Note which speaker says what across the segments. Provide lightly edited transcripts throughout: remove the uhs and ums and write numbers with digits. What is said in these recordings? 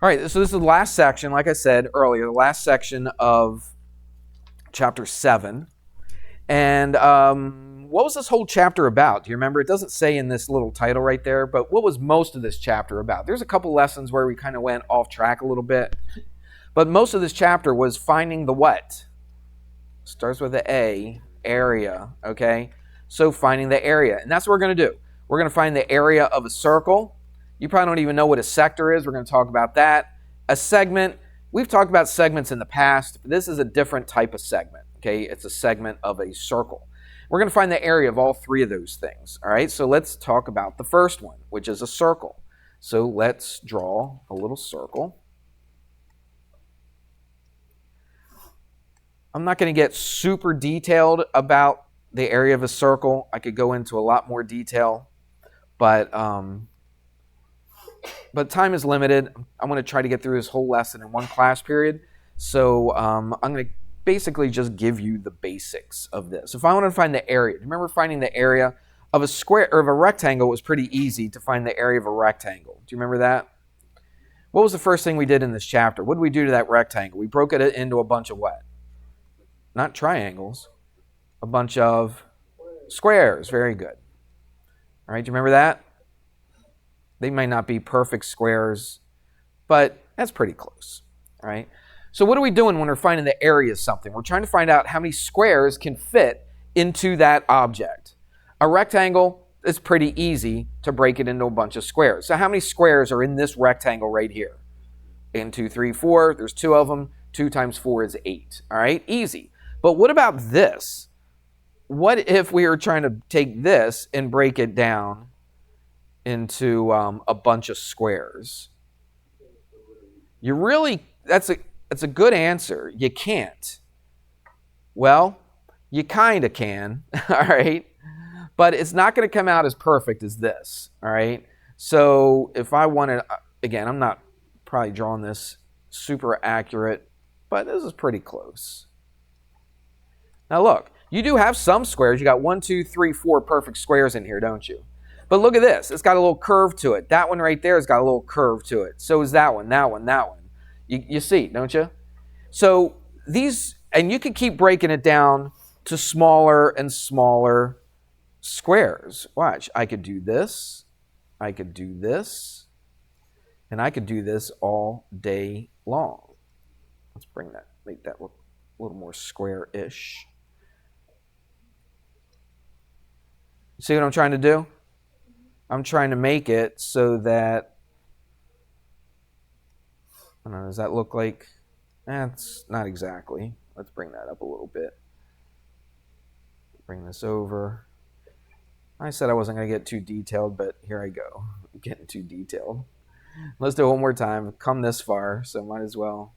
Speaker 1: All right, so this is the last section, like I said earlier, the last section of chapter 7. And what was this whole chapter about? Do you remember? It doesn't say in this little title right there, but what was most of this chapter about? There's a couple lessons where we kind of went off track a little bit. But most of this chapter was finding the what? Starts with the A, area, okay? So finding the area. And that's what we're going to do. We're going to find the area of a circle. You probably don't even know what a sector is. We're going to talk about that. A segment. We've talked about segments in the past. But this is a different type of segment, okay? It's a segment of a circle. We're going to find the area of all three of those things, all right? So let's talk about the first one, which is a circle. So let's draw a little circle. I'm not going to get super detailed about the area of a circle. I could go into a lot more detail, but time is limited. I want to try to get through this whole lesson in one class period. So I'm going to basically just give you the basics of this. If I want to find the area, remember finding the area of a square or of a rectangle was pretty easy to find the area of a rectangle. Do you remember that? What was the first thing we did in this chapter? What did we do to that rectangle? We broke it into a bunch of what? Not triangles. A bunch of squares. Very good. All right, do you remember that? They might not be perfect squares, but that's pretty close. All right. So what are we doing when we're finding the area of something? We're trying to find out how many squares can fit into that object. A rectangle is pretty easy to break it into a bunch of squares. So how many squares are in this rectangle right here? 1, 2, 3, 4. There's 2 of them. 2 times 4 is 8. All right, easy. But what about this? What if we were trying to take this and break it down into a bunch of squares? You really, that's a good answer. You can't. Well, you kind of can, all right? But it's not going to come out as perfect as this, all right? So if I wanted, again, I'm not probably drawing this super accurate, but this is pretty close. Now look, you do have some squares. You got 1, 2, 3, 4 perfect squares in here, don't you? But look at this. It's got a little curve to it. That one right there has got a little curve to it. So is that one, that one, that one. You see, don't you? So these, and you can keep breaking it down to smaller and smaller squares. Watch, I could do this. I could do this. And I could do this all day long. Let's bring that, make that look a little more square-ish. See what I'm trying to do? I'm trying to make it so that, I don't know, does that look like, that's not exactly. Let's bring that up a little bit. Bring this over. I said I wasn't going to get too detailed, but here I go. I'm getting too detailed. Let's do it one more time. I've come this far, so might as well.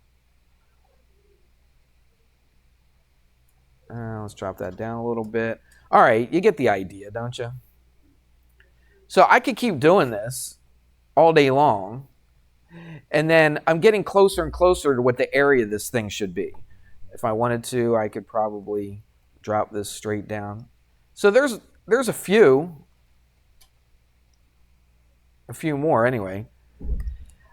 Speaker 1: Let's drop that down a little bit. All right, you get the idea, don't you? So I could keep doing this all day long, and then I'm getting closer and closer to what the area of this thing should be. If I wanted to, I could probably drop this straight down. So there's a few more anyway.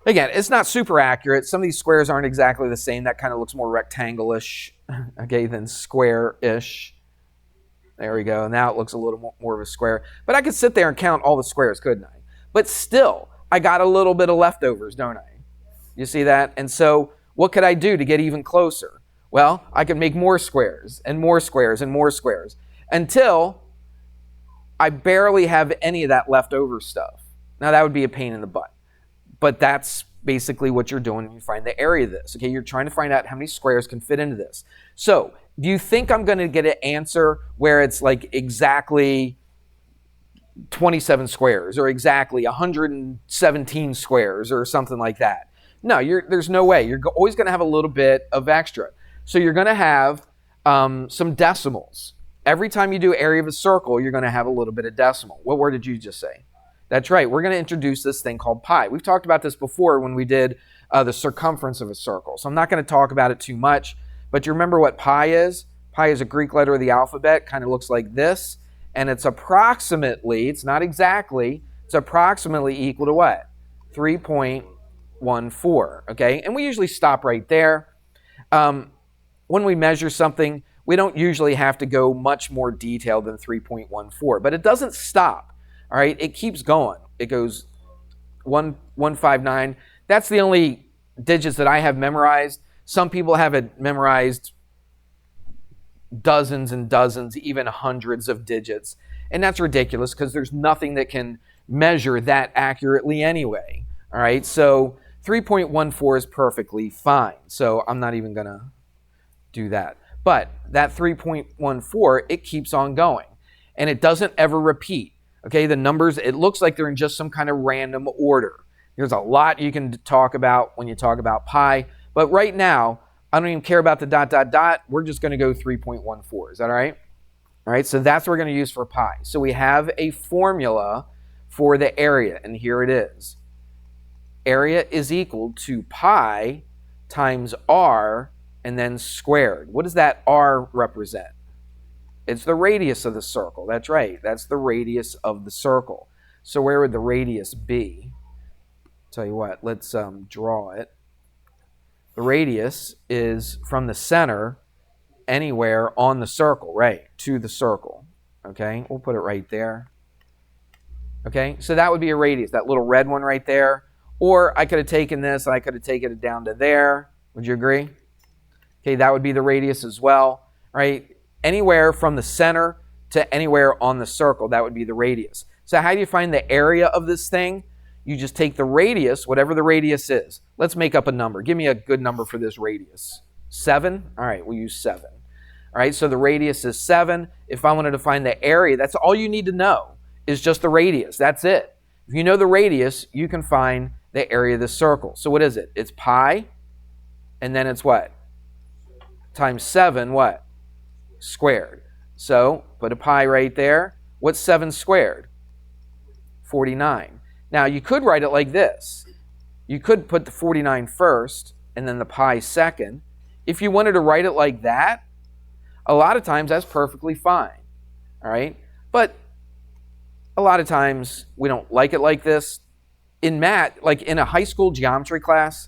Speaker 1: Again, it's not super accurate. Some of these squares aren't exactly the same. That kind of looks more rectangle-ish, okay, than square-ish. There we go. Now it looks a little more of a square. But I could sit there and count all the squares, couldn't I? But still, I got a little bit of leftovers, don't I? You see that? And so what could I do to get even closer? Well, I could make more squares and more squares and more squares until I barely have any of that leftover stuff. Now, that would be a pain in the butt. But that's basically what you're doing when you find the area of this. Okay, you're trying to find out how many squares can fit into this. So, do you think I'm going to get an answer where it's like exactly 27 squares or exactly 117 squares or something like that? No, there's no way. You're always going to have a little bit of extra. So you're going to have some decimals. Every time you do area of a circle, you're going to have a little bit of decimal. What word did you just say? That's right. We're going to introduce this thing called pi. We've talked about this before when we did the circumference of a circle. So I'm not going to talk about it too much. But you remember what pi is? Pi is a Greek letter of the alphabet. Kind of looks like this. And it's approximately, it's not exactly, it's approximately equal to what? 3.0 3.14, okay? And we usually stop right there. When we measure something, we don't usually have to go much more detailed than 3.14, but it doesn't stop, all right? It keeps going. It goes 159. That's the only digits that I have memorized. Some people have it memorized dozens and dozens, even hundreds of digits. And that's ridiculous because there's nothing that can measure that accurately anyway. All right, so 3.14 is perfectly fine. So I'm not even going to do that. But that 3.14, it keeps on going. And it doesn't ever repeat. Okay, the numbers, it looks like they're in just some kind of random order. There's a lot you can talk about when you talk about pi. But right now, I don't even care about the dot, dot, dot. We're just going to go 3.14. Is that all right? All right, so that's what we're going to use for pi. So we have a formula for the area, and here it is. Area is equal to pi times r and then squared. What does that r represent? It's the radius of the circle. That's right. That's the radius of the circle. So where would the radius be? Tell you what, let's draw it. The radius is from the center anywhere on the circle, right, to the circle. Okay, we'll put it right there. Okay, so that would be a radius, that little red one right there. Or I could have taken this and I could have taken it down to there. Would you agree? Okay, that would be the radius as well, right? Anywhere from the center to anywhere on the circle, that would be the radius. So how do you find the area of this thing? You just take the radius, whatever the radius is. Let's make up a number. Give me a good number for this radius. 7? All right, we'll use 7. All right, so the radius is 7. If I wanted to find the area, that's all you need to know is just the radius. That's it. If you know the radius, you can find the area of the circle. So what is it? It's pi, and then it's what? Times 7, what? Squared. So put a pi right there. What's 7 squared? 49. Now, you could write it like this. You could put the 49 first and then the pi second. If you wanted to write it like that, a lot of times that's perfectly fine. All right? But a lot of times we don't like it like this. In math, like in a high school geometry class,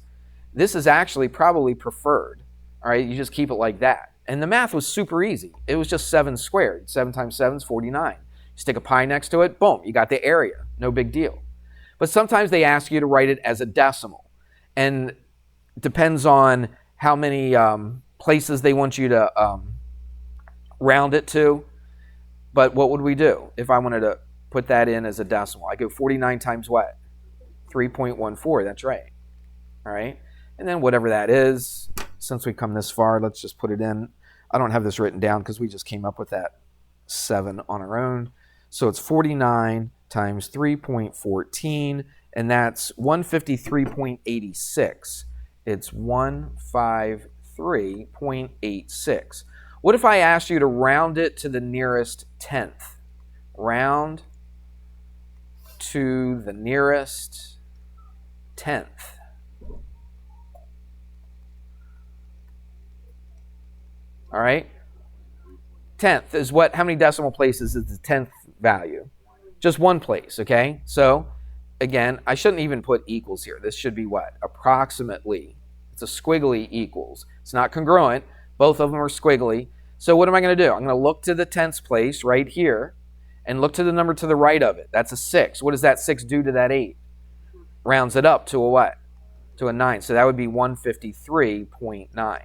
Speaker 1: this is actually probably preferred. All right? You just keep it like that. And the math was super easy. It was just 7 squared. 7 times 7 is 49. You stick a pi next to it, boom, you got the area. No big deal. But sometimes they ask you to write it as a decimal. And it depends on how many places they want you to round it to. But what would we do if I wanted to put that in as a decimal? I go 49 times what? 3.14. That's right. All right. And then whatever that is, since we've come this far, let's just put it in. I don't have this written down because we just came up with that 7 on our own. So it's 49 times 3.14, and that's 153.86. It's 153.86. What if I asked you to round it to the nearest tenth? Round to the nearest tenth. All right? Tenth is what, how many decimal places is the 10th value? Just one place, okay? So, again, I shouldn't even put equals here. This should be what? Approximately. It's a squiggly equals. It's not congruent. Both of them are squiggly. So what am I going to do? I'm going to look to the tenths place right here and look to the number to the right of it. That's a 6. What does that 6 do to that 8? Rounds it up to a what? To a 9. So that would be 153.9.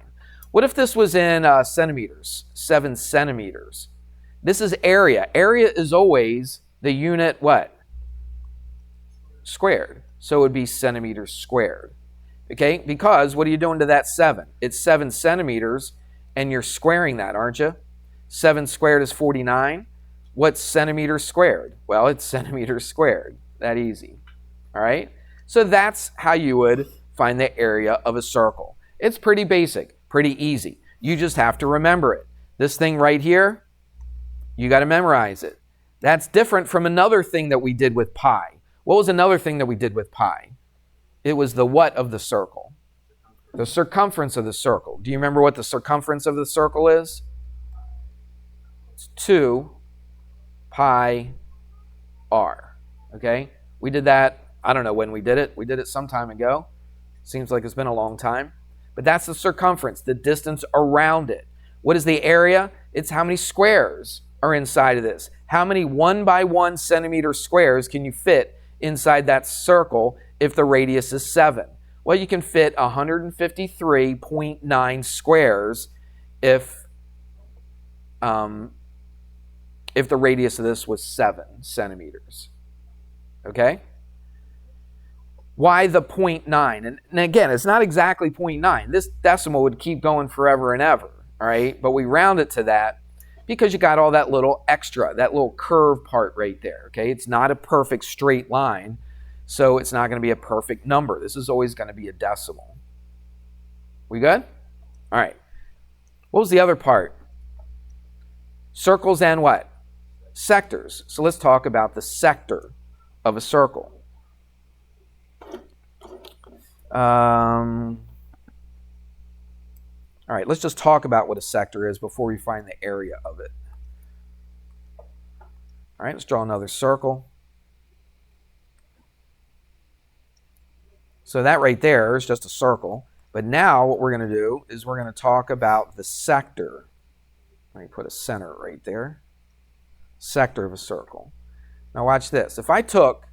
Speaker 1: What if this was in centimeters? 7 centimeters. This is area. Area is always the unit what? Squared. So it would be centimeters squared. Okay? Because what are you doing to that 7? It's 7 centimeters, and you're squaring that, aren't you? 7 squared is 49. What's centimeters squared? Well, it's centimeters squared. That easy. All right? So that's how you would find the area of a circle. It's pretty basic, pretty easy. You just have to remember it. This thing right here, you got to memorize it. That's different from another thing that we did with pi. What was another thing that we did with pi? It was the what of the circle? The circumference of the circle. Do you remember what the circumference of the circle is? It's 2 pi r. Okay? We did that, I don't know when we did it. We did it some time ago. Seems like it's been a long time. But that's the circumference, the distance around it. What is the area? It's how many squares are inside of this. How many 1 by 1 centimeter squares can you fit inside that circle if the radius is 7? Well, you can fit 153.9 squares if the radius of this was 7 centimeters. Okay? Why the 0.9? And again, it's not exactly 0.9. This decimal would keep going forever and ever, all right? But we round it to that because you got all that little extra, that little curve part right there, okay? It's not a perfect straight line, so it's not going to be a perfect number. This is always going to be a decimal. We good? All right. What was the other part? Circles and what? Sectors. So let's talk about the sector of a circle. All right, let's just talk about what a sector is before we find the area of it. All right, let's draw another circle. So that right there is just a circle. But now what we're going to do is we're going to talk about the sector. Let me put a center right there. Sector of a circle. Now watch this. If I took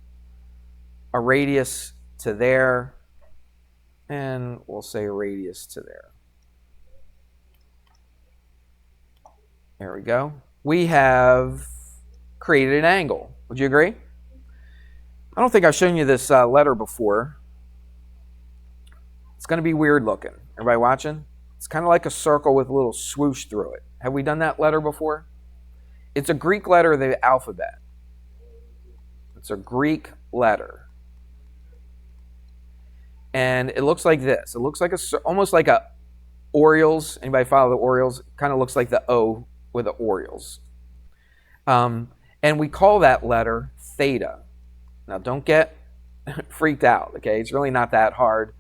Speaker 1: a radius to there, and we'll say a radius to there. There we go. We have created an angle. Would you agree? I don't think I've shown you this letter before. It's going to be weird looking. Everybody watching? It's kind of like a circle with a little swoosh through it. Have we done that letter before? It's a Greek letter of the alphabet. It's a Greek letter. And it looks like this. It looks like almost like a Orioles. Anybody follow the Orioles? Kind of looks like the O with the Orioles. And we call that letter theta. Now don't get freaked out, okay? It's really not that hard.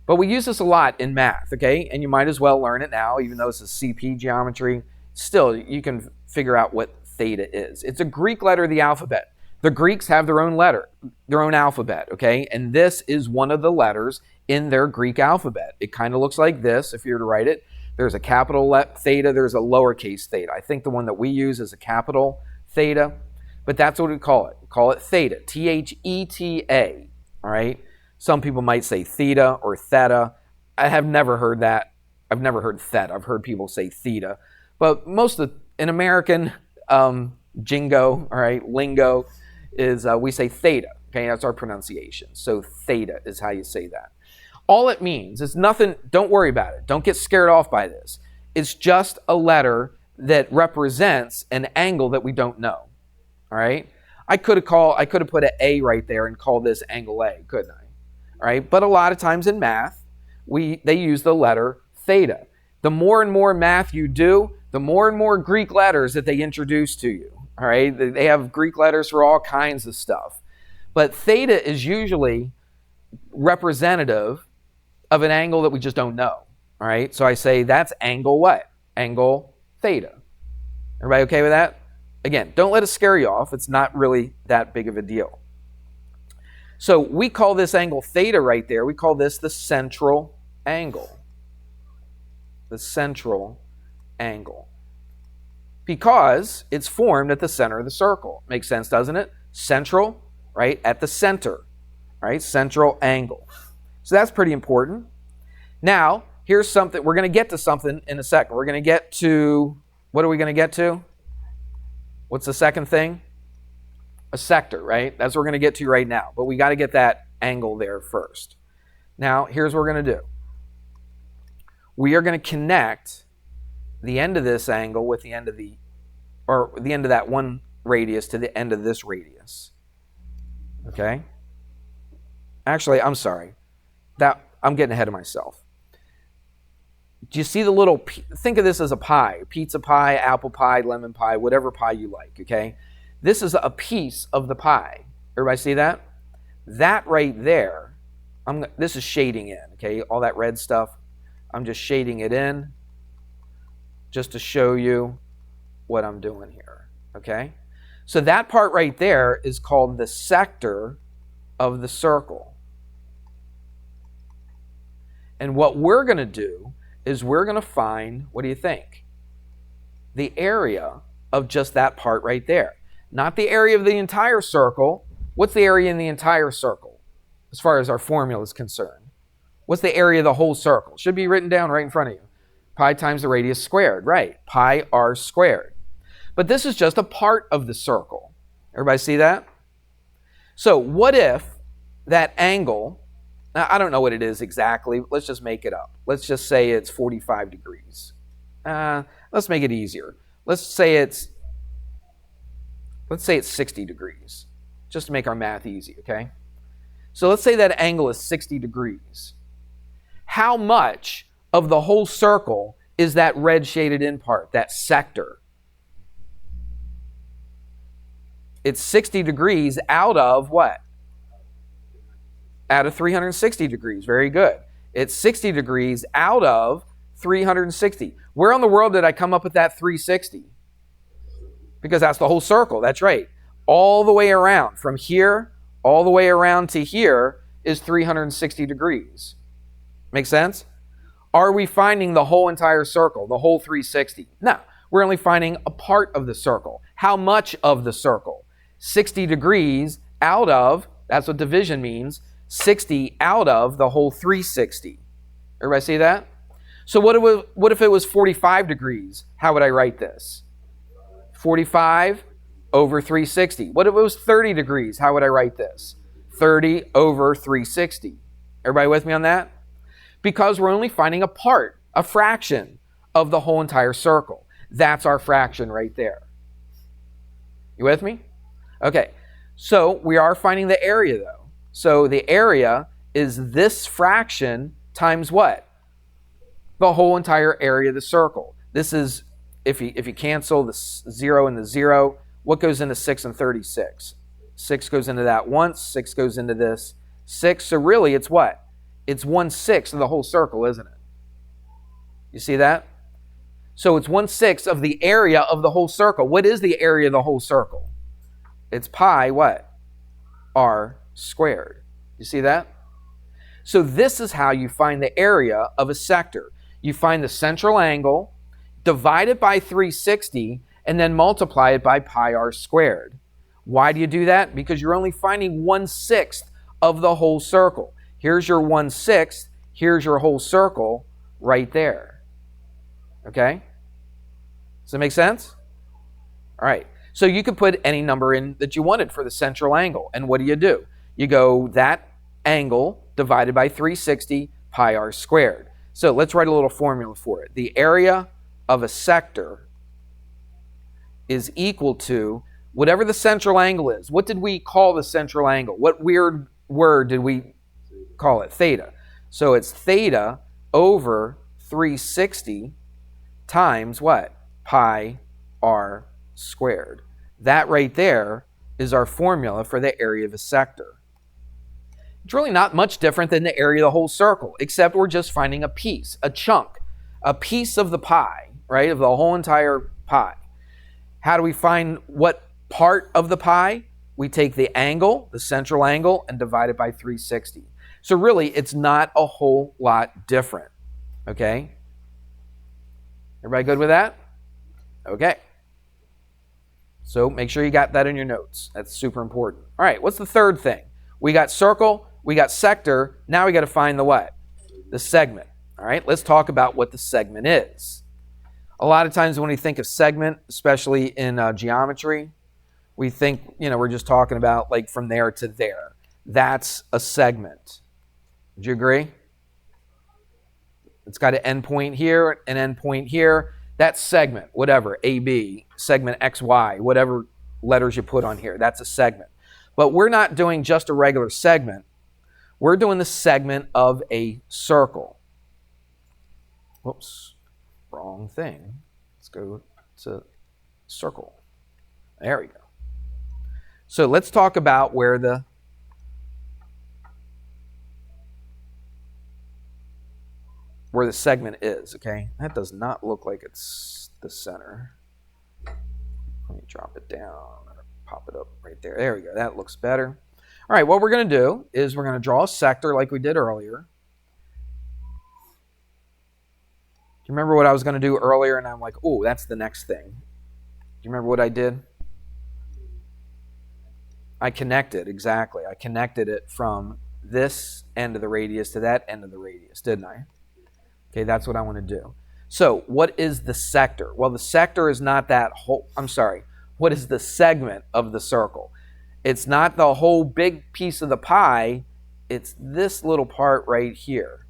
Speaker 1: But we use this a lot in math, okay? And you might as well learn it now, even though it's a CP geometry. Still, you can figure out what theta is. It's a Greek letter of the alphabet. The Greeks have their own letter, their own alphabet, okay? And this is one of the letters in their Greek alphabet. It kind of looks like this, if you were to write it. There's a capital theta, there's a lowercase theta. I think the one that we use is a capital theta, but that's what we call it. We call it theta, T-H-E-T-A, all right? Some people might say theta or theta. I have never heard that. I've never heard theta. I've heard people say theta. But in American jingo, all right, lingo, is we say theta, okay? That's our pronunciation. So theta is how you say that. All it means is nothing, don't worry about it. Don't get scared off by this. It's just a letter that represents an angle that we don't know, all right? I could have put an A right there and called this angle A, couldn't I? All right, but a lot of times in math, they use the letter theta. The more and more math you do, the more and more Greek letters that they introduce to you. All right, they have Greek letters for all kinds of stuff. But theta is usually representative of an angle that we just don't know. All right, so I say that's angle what? Angle theta. Everybody okay with that? Again, don't let it scare you off. It's not really that big of a deal. So we call this angle theta right there, we call this the central angle. The central angle. Because it's formed at the center of the circle. Makes sense, doesn't it? Central, right, at the center, right? Central angle. So that's pretty important. Now, here's something, we're going to get to something in a second. We're going to get to, what are we going to get to? What's the second thing? A sector, right? That's what we're going to get to right now. But we got to get that angle there first. Now, here's what we're going to do. We are going to connect the end of this angle with the end of that one radius to the end of this radius. Okay? Actually, I'm sorry. I'm getting ahead of myself. Do you see the little, think of this as a pie, pizza pie, apple pie, lemon pie, whatever pie you like, okay? This is a piece of the pie. Everybody see that? That right there, this is shading in, okay? All that red stuff, I'm just shading it in just to show you what I'm doing here, okay? So that part right there is called the sector of the circle. And what we're going to do is we're going to find, what do you think? The area of just that part right there. Not the area of the entire circle. What's the area in the entire circle as far as our formula is concerned? What's the area of the whole circle? Should be written down right in front of you. Pi times the radius squared, right? Pi r squared. But this is just a part of the circle. Everybody see that? So what if that angle, now I don't know what it is exactly. Let's just make it up. Let's just say it's 45 degrees. Let's make it easier. Let's say it's 60 degrees, just to make our math easy, okay? So let's say that angle is 60 degrees. How much of the whole circle is that red shaded in part, that sector? It's 60 degrees out of what? Out of 360 degrees. Very good. It's 60 degrees out of 360. Where in the world did I come up with that 360? Because that's the whole circle. That's right. All the way around. From here, all the way around to here is 360 degrees. Make sense? Are we finding the whole entire circle, the whole 360? No. We're only finding a part of the circle. How much of the circle? 60 degrees out of, that's what division means, 60 out of the whole 360. Everybody see that? So what if it was 45 degrees? How would I write this? 45 over 360. What if it was 30 degrees? How would I write this? 30 over 360. Everybody with me on that? Because we're only finding a part, a fraction of the whole entire circle. That's our fraction right there. You with me? Okay, so we are finding the area though. So the area is this fraction times what? The whole entire area of the circle. This is, if you cancel the 0 and the 0, what goes into 6 and 36? 6 goes into that once, 6 goes into this 6. So really it's what? It's 1/6 of the whole circle, isn't it? You see that? So it's 1/6 of the area of the whole circle. What is the area of the whole circle? It's pi what? R squared. You see that? So this is how you find the area of a sector. You find the central angle, divide it by 360, and then multiply it by pi r squared. Why do you do that? Because you're only finding 1/6 of the whole circle. Here's your 1/6, here's your whole circle right there. Okay? Does that make sense? All right. So you could put any number in that you wanted for the central angle. And what do? You go that angle divided by 360 pi r squared. So let's write a little formula for it. The area of a sector is equal to whatever the central angle is. What did we call the central angle? What weird word did we call it? Theta. So it's theta over 360 times what? Pi r squared. That right there is our formula for the area of a sector. It's really not much different than the area of the whole circle, except we're just finding a piece, a chunk, a piece of the pie, right, of the whole entire pie. How do we find what part of the pie? We take the angle, the central angle, and divide it by 360. So really, it's not a whole lot different, okay? Everybody good with that? Okay. So make sure you got that in your notes. That's super important. All right, what's the third thing? We got circle, we got sector, now we got to find the what? The segment. All right, let's talk about what the segment is. A lot of times when we think of segment, especially in geometry, we think, we're just talking about like from there to there. That's a segment. Would you agree? It's got an endpoint here, an endpoint here. That's segment, whatever, AB, segment XY, whatever letters you put on here, that's a segment. But we're not doing just a regular segment. We're doing the segment of a circle. Whoops, wrong thing. Let's go to circle. There we go. So let's talk about where the segment is, okay? That does not look like it's the center. Let me drop it down, pop it up right there. There we go, that looks better. All right, what we're gonna do is we're gonna draw a sector like we did earlier. you remember what I was going to do earlier? And I'm like, oh, that's the next thing. Do you remember what I did? I connected, exactly. I connected it from this end of the radius to that end of the radius, didn't I? Okay, that's what I want to do. So what is the sector? Well, the sector is not that whole, what is the segment of the circle? It's not the whole big piece of the pie, it's this little part right here.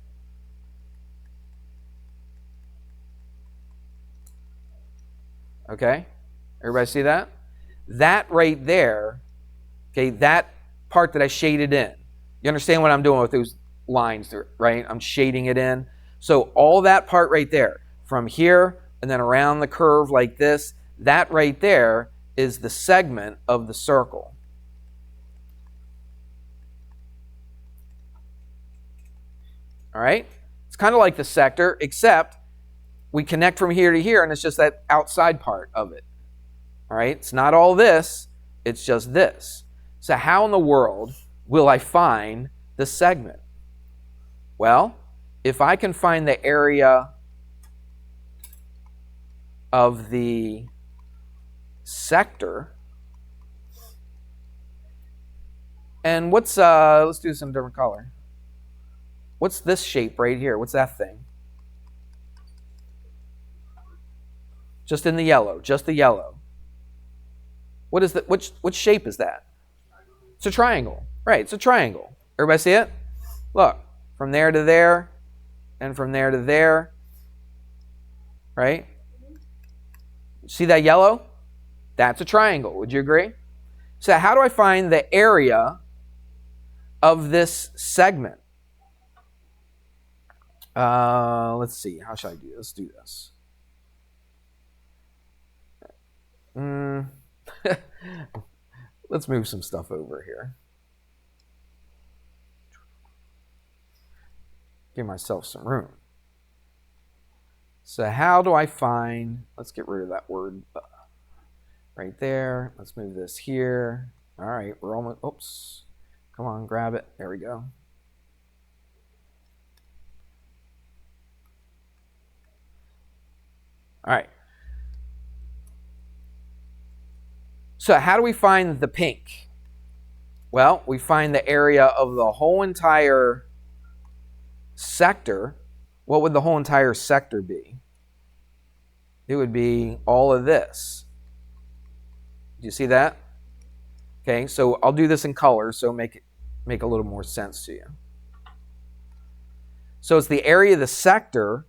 Speaker 1: Okay, everybody see that? That right there, okay, that part that I shaded in. You understand what I'm doing with those lines there, right? I'm shading it in. So all that part right there, from here and then around the curve like this, that right there is the segment of the circle. All right? It's kind of like the sector, except we connect from here to here, and it's just that outside part of it. All right? It's not all this, it's just this. So how in the world will I find the segment? Well, if I can find the area of the sector, and let's do some different color. What's this shape right here? What's that thing? Just in the yellow, just the yellow. What is that? Which shape is that? It's a triangle. Right, it's a triangle. Everybody see it? Look, from there to there, and from there to there. Right? See that yellow? That's a triangle. Would you agree? So how do I find the area of this segment? Let's see. How should I do this? Let's do this. Let's move some stuff over here. Give myself some room. So how do I find, let's get rid of that word right there. Let's move this here. All right, we're almost, oops. Come on, grab it. There we go. All right. So how do we find the pink? Well, we find the area of the whole entire sector. What would the whole entire sector be? It would be all of this. Do you see that? Okay, so I'll do this in color so make a little more sense to you. So it's the area of the sector.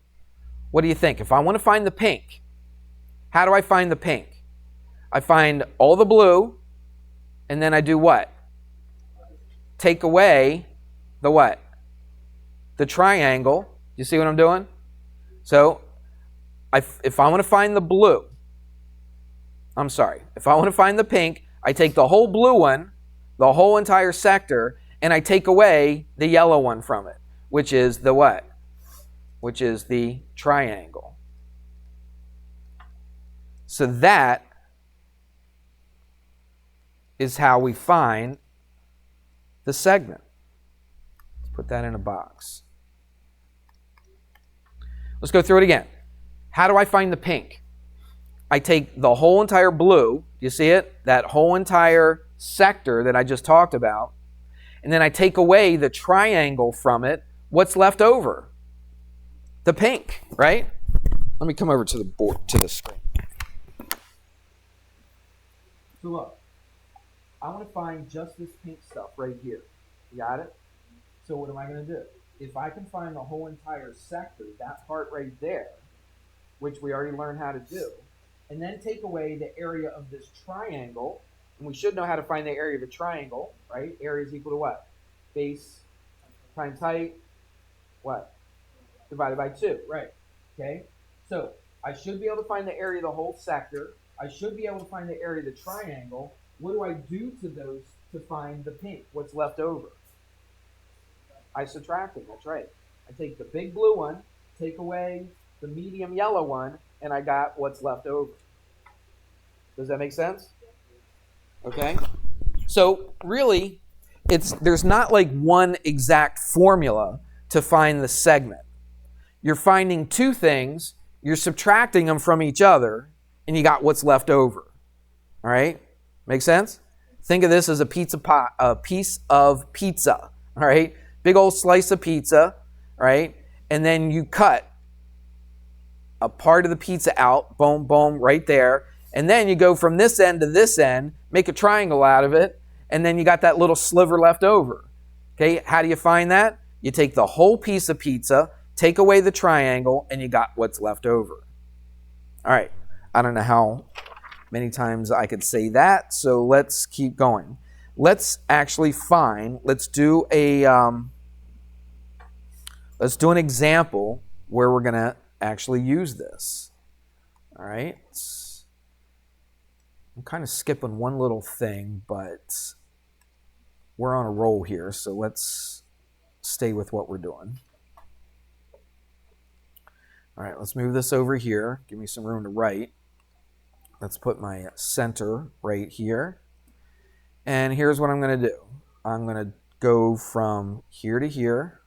Speaker 1: What do you think? If I want to find the pink, how do I find the pink? I find all the blue, and then I do what? Take away the what? The triangle. You see what I'm doing? So if I want to find the blue, if I want to find the pink, I take the whole blue one, the whole entire sector, and I take away the yellow one from it, which is the what? Which is the triangle. So that is how we find the segment. Let's put that in a box. Let's go through it again. How do I find the pink? I take the whole entire blue, you see it? That whole entire sector that I just talked about, and then I take away the triangle from it. What's left over? The pink, right? Let me come over to the board, to the screen. So look, I want to find just this pink stuff right here. You got it? So what am I going to do? If I can find the whole entire sector, that part right there, which we already learned how to do, and then take away the area of this triangle, and we should know how to find the area of a triangle, right? Area is equal to what? Base times height, what? Divided by 2, right? Okay? So I should be able to find the area of the whole sector. I should be able to find the area of the triangle. What do I do to those to find the pink? What's left over? I subtract it, that's right. I take the big blue one, take away the medium yellow one, and I got what's left over. Does that make sense? Okay? So really, there's not like one exact formula to find the segment. You're finding two things, You're subtracting them from each other, and you got what's left over. All right? Make sense? Think of this as a piece of pizza. All right? Big old slice of pizza, right? And then you cut a part of the pizza out, boom, boom, right there. And then you go from this end to this end, make a triangle out of it, and then you got that little sliver left over. Okay, how do you find that? You take the whole piece of pizza, take away the triangle, and you got what's left over. All right, I don't know how many times I could say that, so let's keep going. Let's actually find, let's do an example where we're going to actually use this. All right, I'm kind of skipping one little thing, but we're on a roll here, so let's stay with what we're doing. All right, let's move this over here. Give me some room to write. Let's put my center right here. And here's what I'm going to do. I'm going to go from here to here.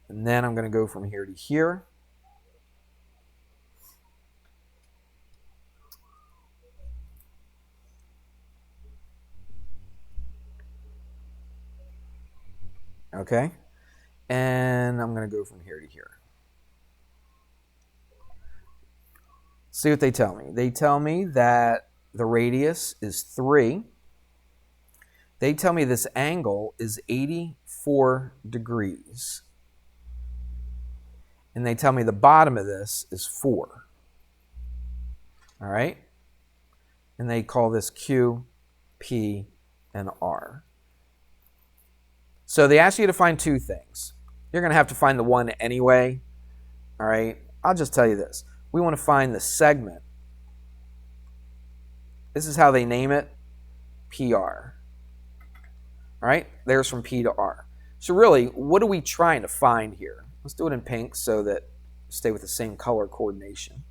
Speaker 1: And then I'm going to go from here to here. Okay. And I'm going to go from here to here. See what they tell me. They tell me that the radius is 3. They tell me this angle is 84 degrees. And they tell me the bottom of this is 4. All right? And they call this Q, P, and R. So they ask you to find 2 things. You're going to have to find the one anyway. All right? I'll just tell you this. We want to find the segment. This is how they name it, PR. All right? There's from P to R. So really, what are we trying to find here? Let's do it in pink so that stay with the same color coordination.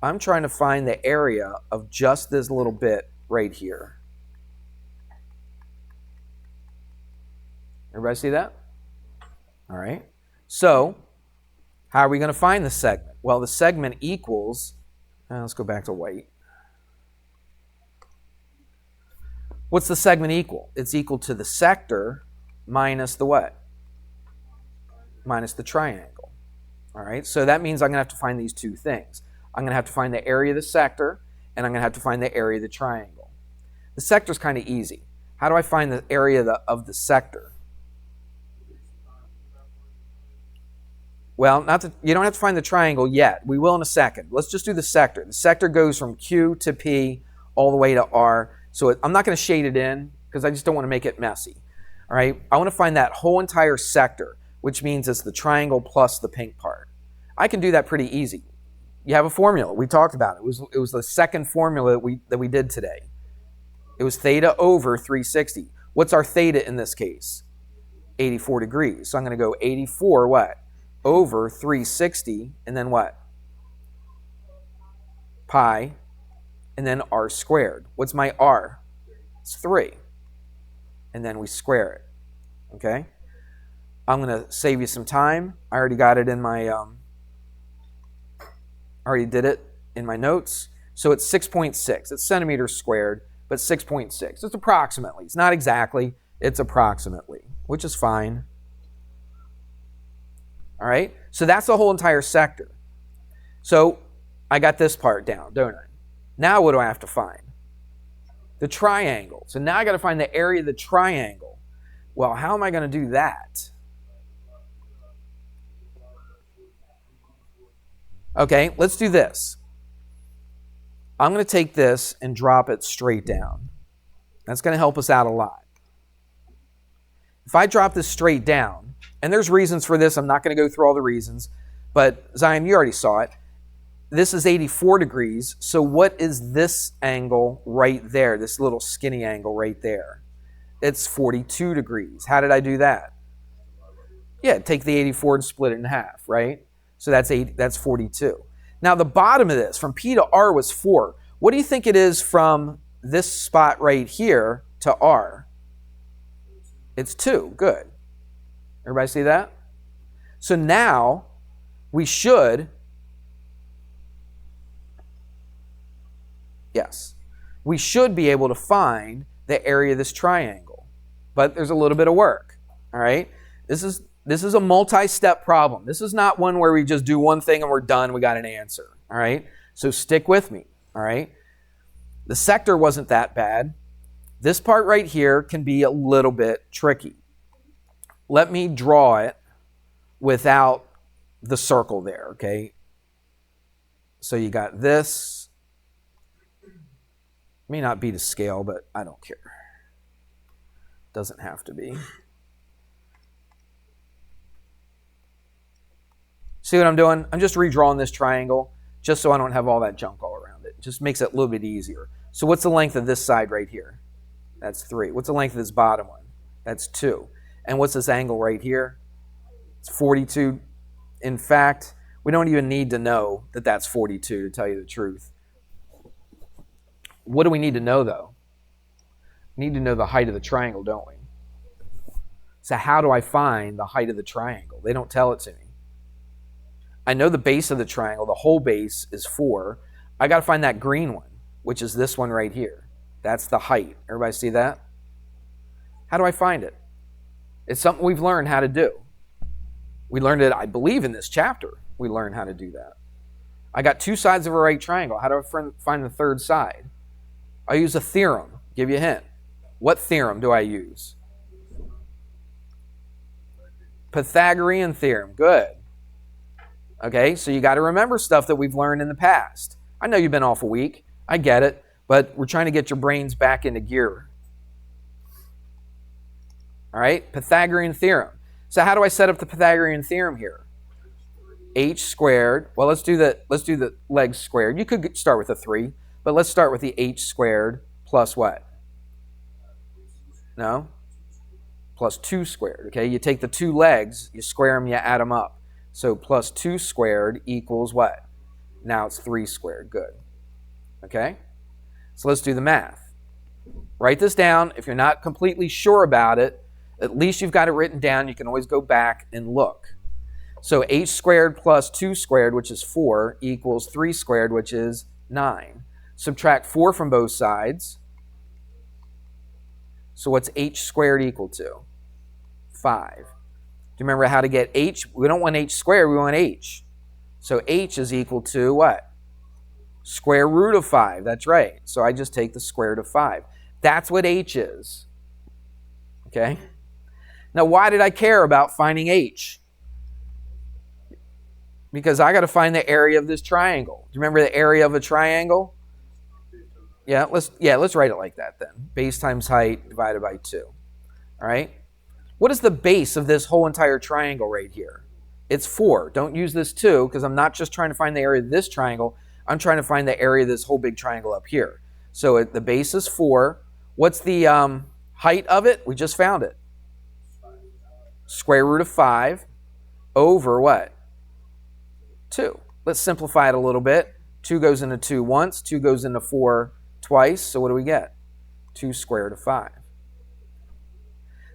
Speaker 1: I'm trying to find the area of just this little bit right here. Everybody see that? All right. So, how are we going to find the segment? Well, the segment equals, let's go back to white. What's the segment equal? It's equal to the sector minus the what? Minus the triangle. All right, so that means I'm going to have to find these 2 things. I'm going to have to find the area of the sector, and I'm going to have to find the area of the triangle. The sector is kind of easy. How do I find the area of the sector? Well, you don't have to find the triangle yet. We will in a second. Let's just do the sector. The sector goes from Q to P all the way to R. So I'm not going to shade it in because I just don't want to make it messy. All right, I want to find that whole entire sector, which means it's the triangle plus the pink part. I can do that pretty easy. You have a formula. We talked about it. It was the second formula that we did today. It was theta over 360. What's our theta in this case? 84 degrees. So I'm going to go 84 what? Over 360, and then what? Pi, and then r squared. What's my r? It's 3. And then we square it. Okay? I'm going to save you some time. I already got it in my, already did it in my notes. So it's 6.6. It's centimeters squared, but 6.6. It's approximately. It's not exactly. It's approximately, which is fine. All right, so that's the whole entire sector. So I got this part down, don't I? Now what do I have to find? The triangle. So now I got to find the area of the triangle. Well, how am I going to do that? Okay, let's do this. I'm going to take this and drop it straight down. That's going to help us out a lot. If I drop this straight down, and there's reasons for this. I'm not going to go through all the reasons. But Zion, you already saw it. This is 84 degrees. So what is this angle right there? This little skinny angle right there. It's 42 degrees. How did I do that? Yeah, take the 84 and split it in half, right? So that's 42. Now the bottom of this, from P to R was 4. What do you think it is from this spot right here to R? It's 2. Good. Everybody see that? So now we should, yes, we should be able to find the area of this triangle. But there's a little bit of work, all right? This is a multi-step problem. This is not one where we just do one thing and we're done, we got an answer, all right? So stick with me, all right? The sector wasn't that bad. This part right here can be a little bit tricky. Let me draw it without the circle there, okay? So you got this. May not be to scale, but I don't care. Doesn't have to be. See what I'm doing? I'm just redrawing this triangle just so I don't have all that junk all around it. Just makes it a little bit easier. So what's the length of this side right here? That's 3. What's the length of this bottom one? That's 2. And what's this angle right here? It's 42. In fact, we don't even need to know that that's 42 to tell you the truth. What do we need to know, though? We need to know the height of the triangle, don't we? So how do I find the height of the triangle? They don't tell it to me. I know the base of the triangle, the whole base is 4. I got to find that green one, which is this one right here. That's the height. Everybody see that? How do I find it? It's something we've learned how to do. We learned it, I believe, in this chapter. We learned how to do that. I got 2 sides of a right triangle. How do I find the third side? I use a theorem. Give you a hint. What theorem do I use? Pythagorean theorem. Good. Okay, so you got to remember stuff that we've learned in the past. I know you've been off a week. I get it. But we're trying to get your brains back into gear. All right, Pythagorean theorem. So how do I set up the Pythagorean theorem here? H squared. Well, let's do the legs squared. You could start with a 3, but let's start with the h squared plus what? No? Plus 2 squared. Okay, you take the 2 legs, you square them, you add them up. So plus 2 squared equals what? Now it's 3 squared. Good. Okay? So let's do the math. Write this down. If you're not completely sure about it, at least you've got it written down. You can always go back and look. So h squared plus 2 squared, which is 4, equals 3 squared, which is 9. Subtract 4 from both sides. So what's h squared equal to? 5. Do you remember how to get h? We don't want h squared, we want h. So h is equal to what? Square root of 5. That's right. So I just take the square root of 5. That's what h is. Okay? Now, why did I care about finding h? Because I got to find the area of this triangle. Do you remember the area of a triangle? Yeah, let's write it like that then. Base times height divided by 2. All right? What is the base of this whole entire triangle right here? It's 4. Don't use this 2 because I'm not just trying to find the area of this triangle. I'm trying to find the area of this whole big triangle up here. So the base is 4. What's the height of it? We just found it. Square root of 5 over what? 2. Let's simplify it a little bit. 2 goes into 2 once. 2 goes into 4 twice. So what do we get? 2 square root of 5.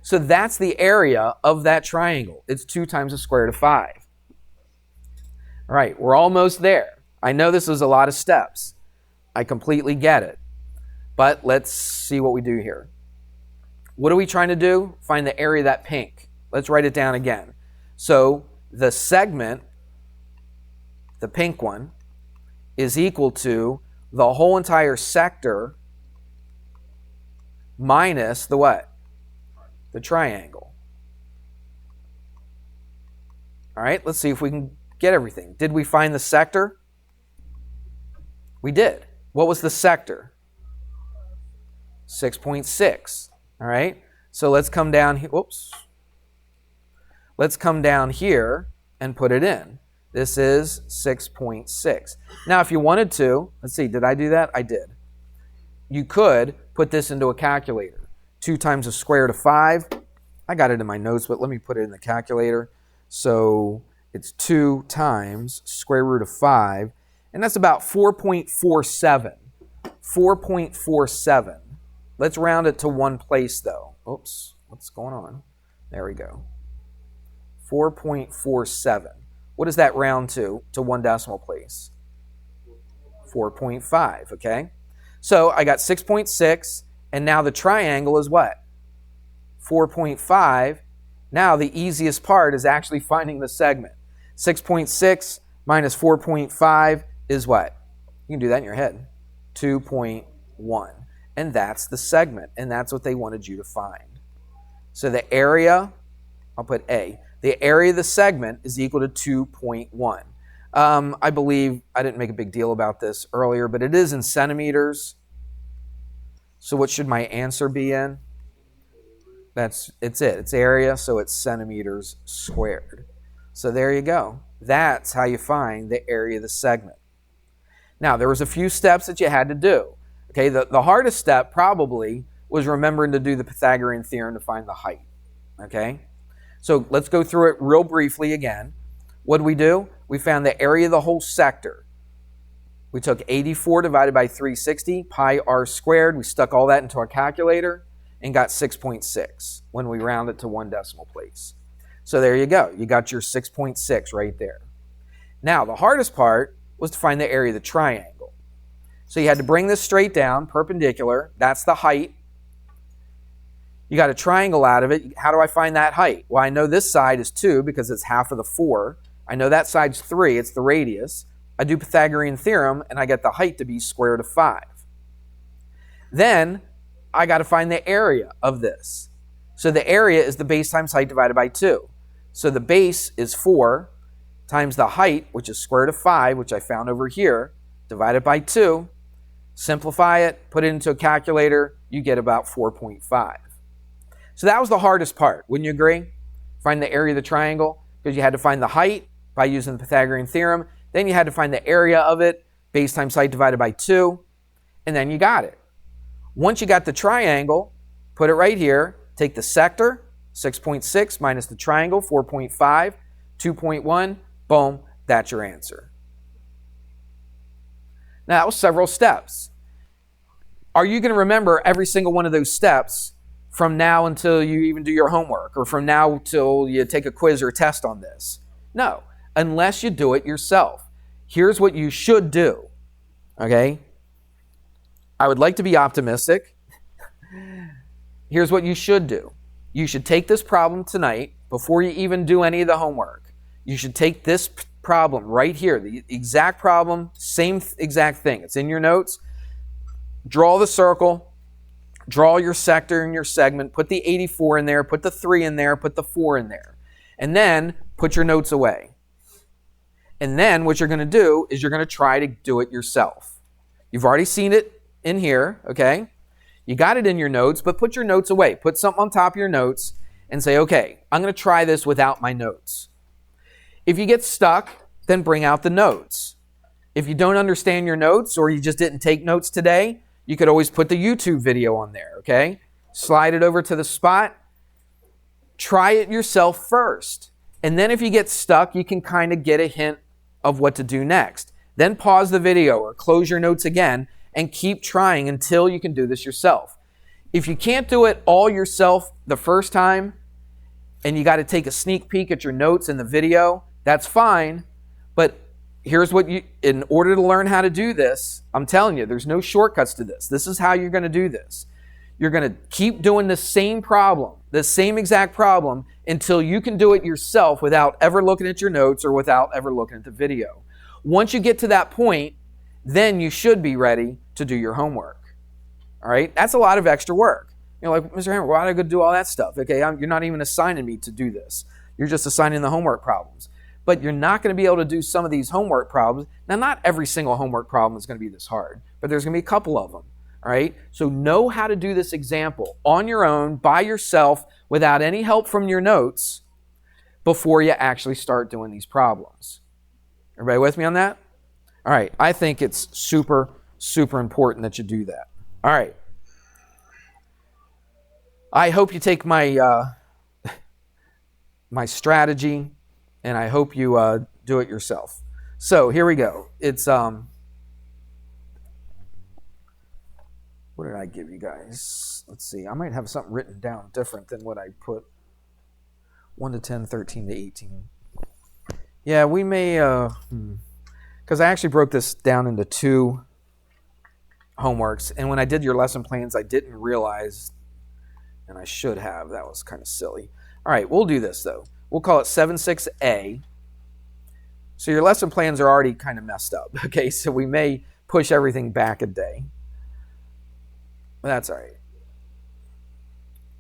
Speaker 1: So that's the area of that triangle. It's 2 times the square root of 5. All right, we're almost there. I know this is a lot of steps. I completely get it. But let's see what we do here. What are we trying to do? Find the area of that pink. Let's write it down again. So the segment, the pink one, is equal to the whole entire sector minus the what? The triangle. All right, let's see if we can get everything. Did we find the sector? We did. What was the sector? 6.6. All right, so let's come down here. Whoops. Let's come down here and put it in. This is 6.6. Now, if you wanted to, let's see, did I do that? I did. You could put this into a calculator. 2 times the square root of 5. I got it in my notes, but let me put it in the calculator. So it's 2 times square root of 5, and that's about 4.47. 4.47. Let's round it to one place, though. Oops, what's going on? There we go. 4.47. What does that round to one decimal place? 4.5, okay? So I got 6.6, and now the triangle is what? 4.5. Now the easiest part is actually finding the segment. 6.6 minus 4.5 is what? You can do that in your head. 2.1. And that's the segment, and that's what they wanted you to find. So the area, I'll put A, the area of the segment is equal to 2.1. I believe, I didn't make a big deal about this earlier, but it is in centimeters. So what should my answer be in? It's it. It's area, so it's centimeters squared. So there you go. That's how you find the area of the segment. Now, there was a few steps that you had to do. Okay, the hardest step probably was remembering to do the Pythagorean theorem to find the height. Okay, so let's go through it real briefly again. What did we do? We found the area of the whole sector. We took 84 divided by 360, pi r squared. We stuck all that into our calculator and got 6.6 when we round it to one decimal place. So there you go. You got your 6.6 right there. Now, the hardest part was to find the area of the triangle. So you had to bring this straight down, perpendicular. That's the height. You got a triangle out of it. How do I find that height? Well, I know this side is 2 because it's half of the 4. I know that side's 3. It's the radius. I do Pythagorean theorem, and I get the height to be square root of 5. Then I got to find the area of this. So the area is the base times height divided by 2. So the base is 4 times the height, which is square root of 5, which I found over here, divided by 2. Simplify it, put it into a calculator, you get about 4.5. So that was the hardest part, wouldn't you agree? Find the area of the triangle, because you had to find the height by using the Pythagorean theorem. Then you had to find the area of it, base times height divided by 2, and then you got it. Once you got the triangle, put it right here, take the sector, 6.6 minus the triangle, 4.5, 2.1, boom, that's your answer. Now, that was several steps. Are you going to remember every single one of those steps from now until you even do your homework, or from now till you take a quiz or a test on this? No, unless you do it yourself. Here's what you should do, okay? I would like to be optimistic. Here's what you should do. You should take this problem tonight before you even do any of the homework. You should take this problem right here, the exact problem, same exact thing. It's in your notes. Draw the circle, draw your sector and your segment, put the 84 in there, put the 3 in there, put the 4 in there, and then put your notes away. And then what you're going to do is you're going to try to do it yourself. You've already seen it in here, okay? You got it in your notes, but put your notes away. Put something on top of your notes and say, okay, I'm going to try this without my notes. If you get stuck, then bring out the notes. If you don't understand your notes or you just didn't take notes today, you could always put the YouTube video on there, okay? Slide it over to the spot. Try it yourself first. And then if you get stuck, you can kind of get a hint of what to do next. Then pause the video or close your notes again and keep trying until you can do this yourself. If you can't do it all yourself the first time and you got to take a sneak peek at your notes in the video, that's fine. But here's what in order to learn how to do this, I'm telling you, there's no shortcuts to this. This is how you're going to do this. You're going to keep doing the same problem, the same exact problem, until you can do it yourself without ever looking at your notes or without ever looking at the video. Once you get to that point, then you should be ready to do your homework. All right? That's a lot of extra work. You're like, Mr. Hammer, why do I go do all that stuff? Okay, you're not even assigning me to do this. You're just assigning the homework problems. But you're not going to be able to do some of these homework problems. Now, not every single homework problem is going to be this hard, but there's going to be a couple of them. All right? So know how to do this example on your own, by yourself, without any help from your notes before you actually start doing these problems. Everybody with me on that? All right. I think it's super, super important that you do that. All right. I hope you take my my strategy, and I hope you do it yourself. So here we go. It's what did I give you guys? Let's see. I might have something written down different than what I put. 1 to 10, 13 to 18. Yeah, we may, because I actually broke this down into 2 homeworks, and when I did your lesson plans, I didn't realize, and I should have. That was kind of silly. All right, we'll do this, though. We'll call it 7-6A. So your lesson plans are already kind of messed up, okay? So we may push everything back a day. But that's all right.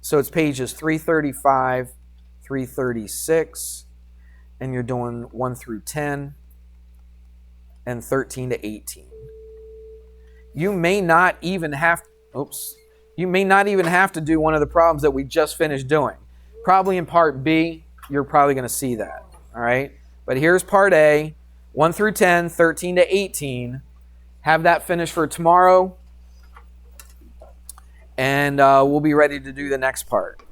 Speaker 1: So it's pages 335, 336, and you're doing 1 through 10 and 13 to 18. You may not even have to do one of the problems that we just finished doing. Probably in part B, you're probably going to see that. All right? But here's part A, 1 through 10, 13 to 18. Have that finished for tomorrow, and we'll be ready to do the next part.